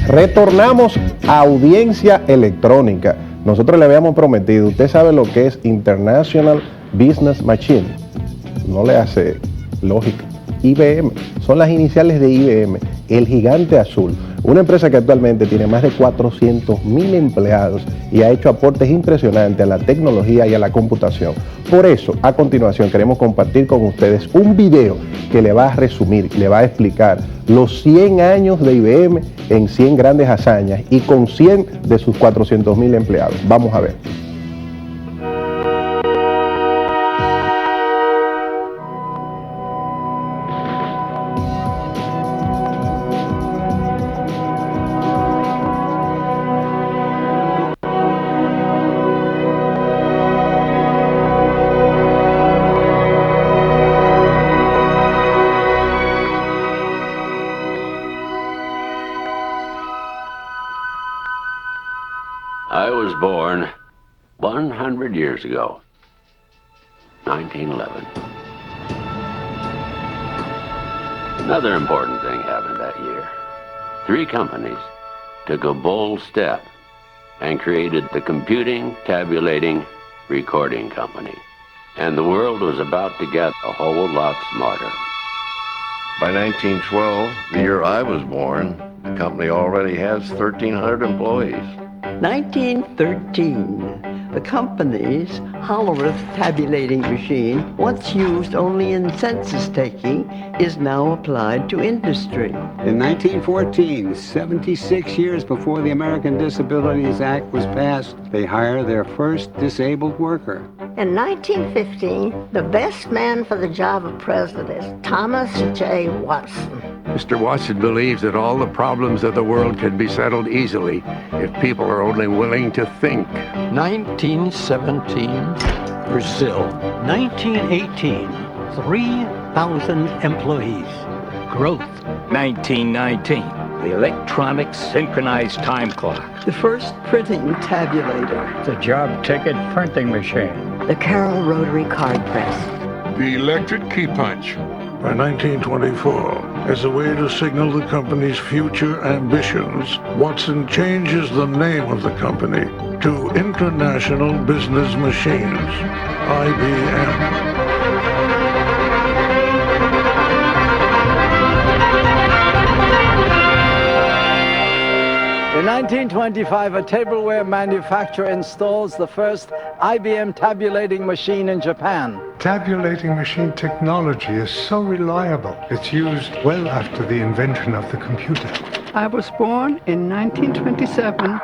Retornamos a audiencia electrónica. Nosotros le habíamos prometido, usted sabe lo que es International Business Machine. No le hace lógica. IBM, son las iniciales de IBM, el gigante azul. Una empresa que actualmente tiene más de 400.000 empleados y ha hecho aportes impresionantes a la tecnología y a la computación. Por eso, a continuación, queremos compartir con ustedes un video que le va a resumir, le va a explicar los 100 años de IBM en 100 grandes hazañas y con 100 de sus 400.000 empleados. Vamos a ver. I was born 100 years ago, 1911. Another important thing happened that year. 3 companies took a bold step and created the Computing, Tabulating, Recording Company. And the world was about to get a whole lot smarter. By 1912, the year I was born, the company already has 1,300 employees. 1913, the company's Hollerith tabulating machine, once used only in census taking, is now applied to industry. In 1914, 76 years before the American Disabilities Act was passed, they hire their first disabled worker. In 1915, the best man for the job of president is Thomas J. Watson. Mr. Watson believes that all the problems of the world can be settled easily if people are only willing to think. 1917, Brazil. 1918, 3,000 employees. Growth. 1919, the electronic synchronized time clock. The first printing tabulator. The job ticket printing machine. The Carroll Rotary Card Press. The electric key punch. By 1924, as a way to signal the company's future ambitions, Watson changes the name of the company to International Business Machines, IBM. In 1925, a tableware manufacturer installs the first IBM tabulating machine in Japan. Tabulating machine technology is so reliable, it's used well after the invention of the computer. I was born in 1927,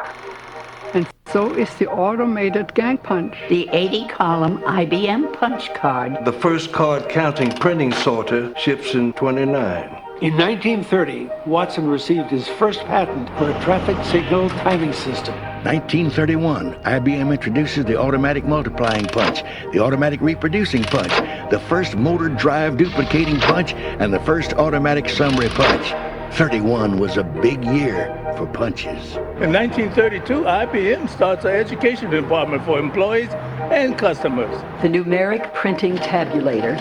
and so is the automated gang punch. The 80-column IBM punch card. The first card-counting printing sorter ships in 29. In 1930, Watson received his first patent for a traffic signal timing system. 1931, IBM introduces the automatic multiplying punch, the automatic reproducing punch, the first motor drive duplicating punch, and the first automatic summary punch. 31 was a big year for punches. In 1932, IBM starts an education department for employees and customers. The numeric printing tabulator.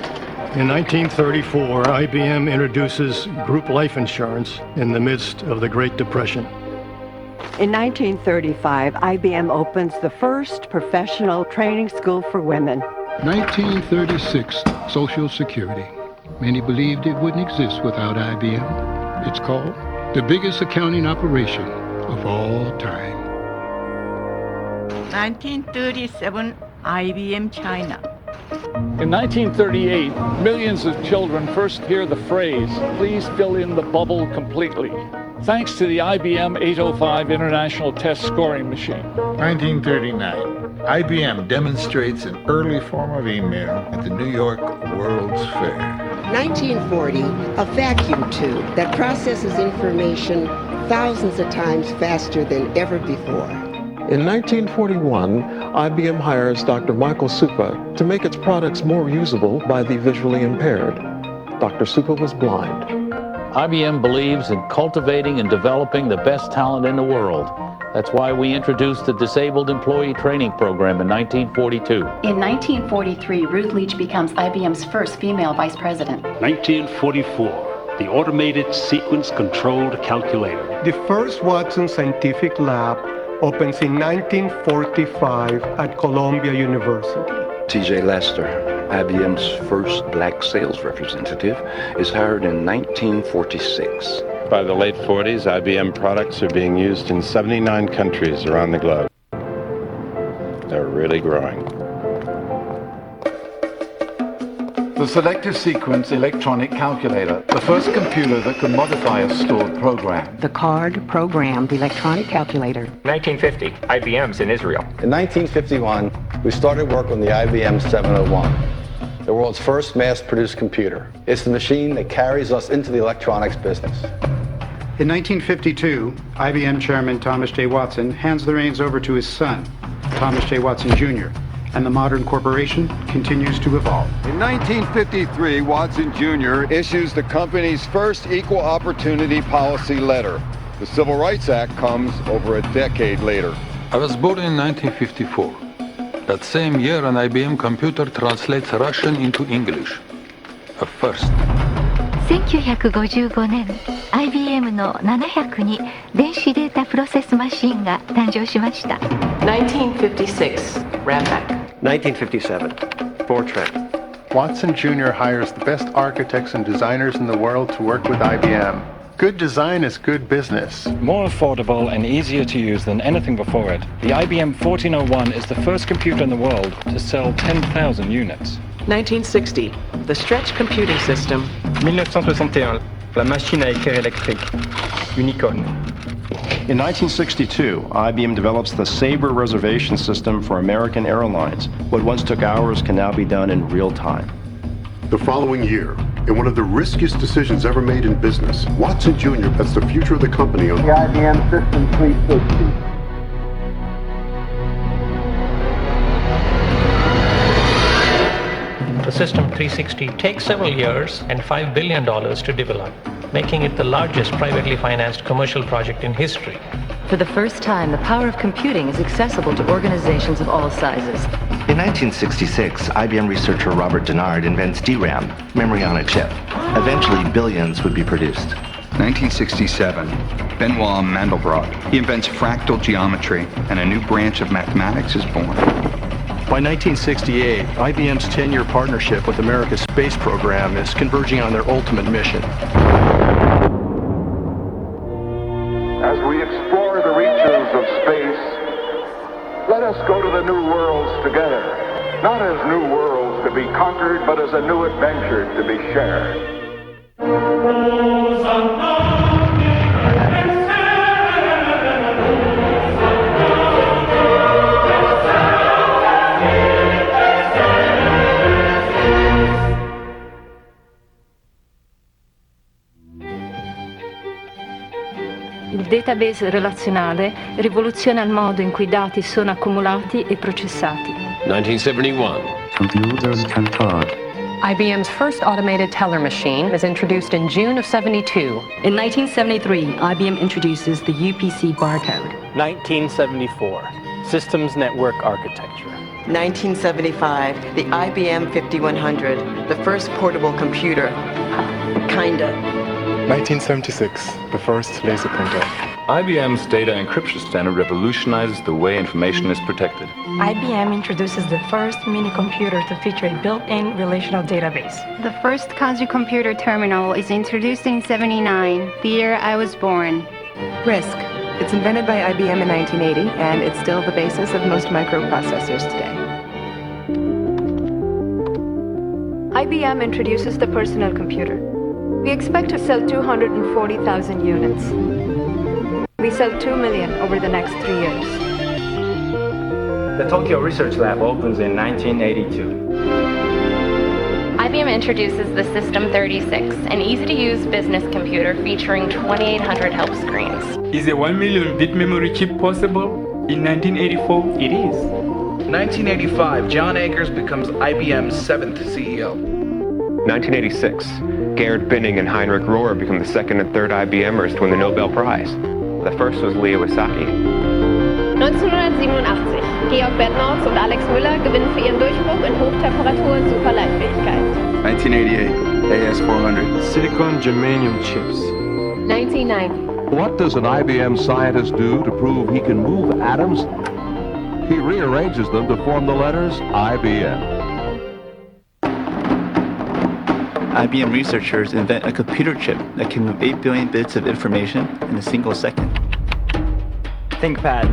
In 1934, IBM introduces group life insurance in the midst of the Great Depression. In 1935, IBM opens the first professional training school for women. 1936, Social Security. Many believed it wouldn't exist without IBM. It's called the biggest accounting operation of all time. 1937, IBM China. In 1938, millions of children first hear the phrase, "Please fill in the bubble completely," thanks to the IBM 805 International Test Scoring Machine. 1939, IBM demonstrates an early form of email at the New York World's Fair. 1940, a vacuum tube that processes information thousands of times faster than ever before. In 1941, IBM hires Dr. Michael Supa to make its products more usable by the visually impaired. Dr. Supa was blind. IBM believes in cultivating and developing the best talent in the world. That's why we introduced the Disabled Employee Training Program in 1942. In 1943, Ruth Leach becomes IBM's first female vice president. 1944, the automated sequence-controlled calculator. The first Watson Scientific Lab opens in 1945 at Columbia University. T.J. Lester, IBM's first black sales representative, is hired in 1946. By the late 40s, IBM products are being used in 79 countries around the globe. They're really growing. The selective sequence electronic calculator, the first computer that could modify a stored program. The card-programmed electronic calculator. 1950, IBM's in Israel. In 1951, we started work on the IBM 701, the world's first mass-produced computer. It's the machine that carries us into the electronics business. In 1952, IBM Chairman Thomas J. Watson hands the reins over to his son, Thomas J. Watson Jr., and the modern corporation continues to evolve. In 1953, Watson Jr. issues the company's first equal opportunity policy letter. The Civil Rights Act comes over a decade later. I was born in 1954. That same year, an IBM computer translates Russian into English. A first. 1955年、IBM の700に電子データプロセスマシンが誕生しました。1956, Rampac. 1957, Fortran. Watson Jr. hires the best architects and designers in the world to work with IBM. Good design is good business. More affordable and easier to use than anything before it, the IBM 1401 is the first computer in the world to sell 10,000 units. 1960, the Stretch Computing System. 1961, la machine à écrire électrique, Unicorn. In 1962, IBM develops the Sabre reservation system for American Airlines. What once took hours can now be done in real time. The following year, in one of the riskiest decisions ever made in business, Watson Jr. bets the future of the company on the IBM System 360. The System 360 takes several years and $5 billion to develop, making it the largest privately financed commercial project in history. For the first time, the power of computing is accessible to organizations of all sizes. In 1966, IBM researcher Robert Dennard invents DRAM, memory on a chip. Eventually, billions would be produced. 1967, Benoit Mandelbrot. He invents fractal geometry, and a new branch of mathematics is born. By 1968, IBM's 10-year partnership with America's space program is converging on their ultimate mission. As we explore the reaches of space, let us go to the new worlds together, not as new worlds to be conquered, but as a new adventure to be shared. Il database relazionale rivoluziona il modo in cui dati sono accumulati e processati. 1971. Computers can talk. IBM's first automated teller machine is introduced in June of '72. In 1973, IBM introduces the UPC barcode. 1974, Systems Network Architecture. 1975, the IBM 5100, the first portable computer. Kinda. 1976, the first laser printer. IBM's data encryption standard revolutionizes the way information is protected. IBM introduces the first mini computer to feature a built-in relational database. The first Kazu computer terminal is introduced in '79, the year I was born. RISC. It's invented by IBM in 1980, and it's still the basis of most microprocessors today. IBM introduces the personal computer. We expect to sell 240,000 units. We sell 2 million over the next 3 years. The Tokyo Research Lab opens in 1982. IBM introduces the System 36, an easy-to-use business computer featuring 2,800 help screens. Is a 1 million bit memory chip possible? In 1984, it is. 1985, John Akers becomes IBM's 7th CEO. 1986, Gerhard Binning and Heinrich Rohr become the second and third IBMers to win the Nobel Prize. The first was Lee Iwasaki. 1987. Georg Bednorz und Alex Müller gewinnen für ihren Durchbruch in Hochtemperatur-Superleitfähigkeit. 1988, AS400. Silicon germanium chips. 1990. What does an IBM scientist do to prove he can move atoms? He rearranges them to form the letters IBM. IBM researchers invent a computer chip that can move 8 billion bits of information in a single second. ThinkPad.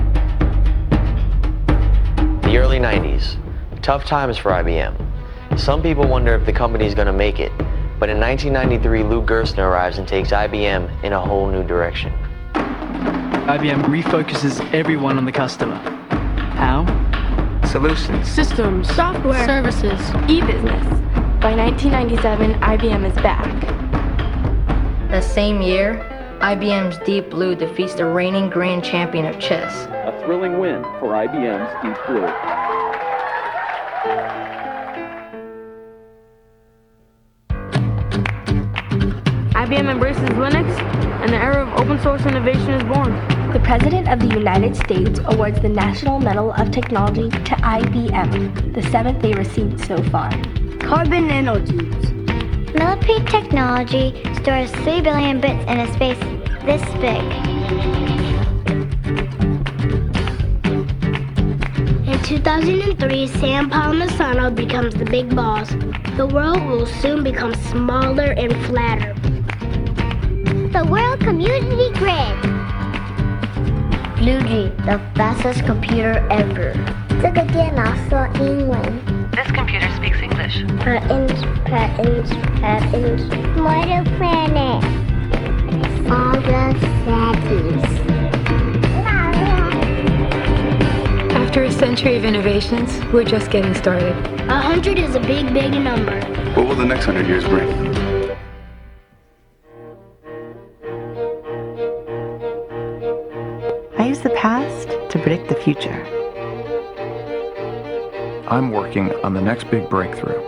The early 90s. Tough times for IBM. Some people wonder if the company is going to make it. But in 1993, Lou Gerstner arrives and takes IBM in a whole new direction. IBM refocuses everyone on the customer. How? Solutions. Systems. Software. Services. E-business. By 1997, IBM is back. The same year, IBM's Deep Blue defeats the reigning grand champion of chess. A thrilling win for IBM's Deep Blue. IBM embraces Linux, and the era of open source innovation is born. The President of the United States awards the National Medal of Technology to IBM, the 7th they received so far. Carbon nanotubes. Millipede technology stores 3 billion bits in a space this big. In 2003, Sam Palmisano becomes the big boss. The world will soon become smaller and flatter. The World Community Grid. Bluey, the fastest computer ever. 这个电脑说英文。 This computer speaks English. Patents. Mortal Planet. All the cities. After a century of innovations, we're just getting started. 100 is a big, big number. What will the next 100 years bring? I use the past to predict the future. I'm working on the next big breakthrough.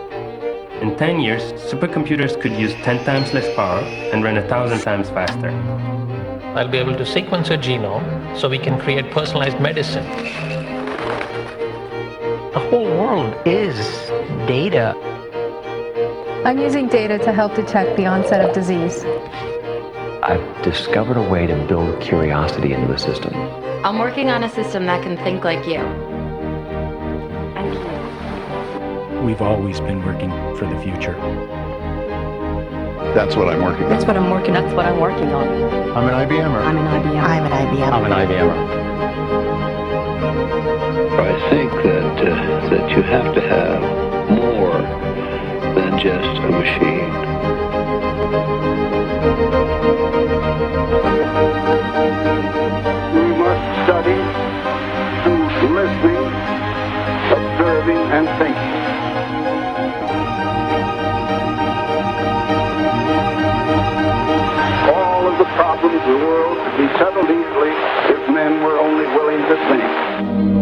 In 10 years, supercomputers could use 10 times less power and run 1,000 times faster. I'll be able to sequence a genome so we can create personalized medicine. The whole world is data. I'm using data to help detect the onset of disease. I've discovered a way to build curiosity into the system. I'm working on a system that can think like you. We've always been working for the future. That's what I'm working on. That's what I'm working on. That's what I'm working on. I'm an IBMer. I'm an IBM. I'm an IBM. I'm an IBMer. I think that you have to have more than just a machine. We must study through listening, observing, and thinking. All of the problems of the world could be settled easily if men were only willing to think.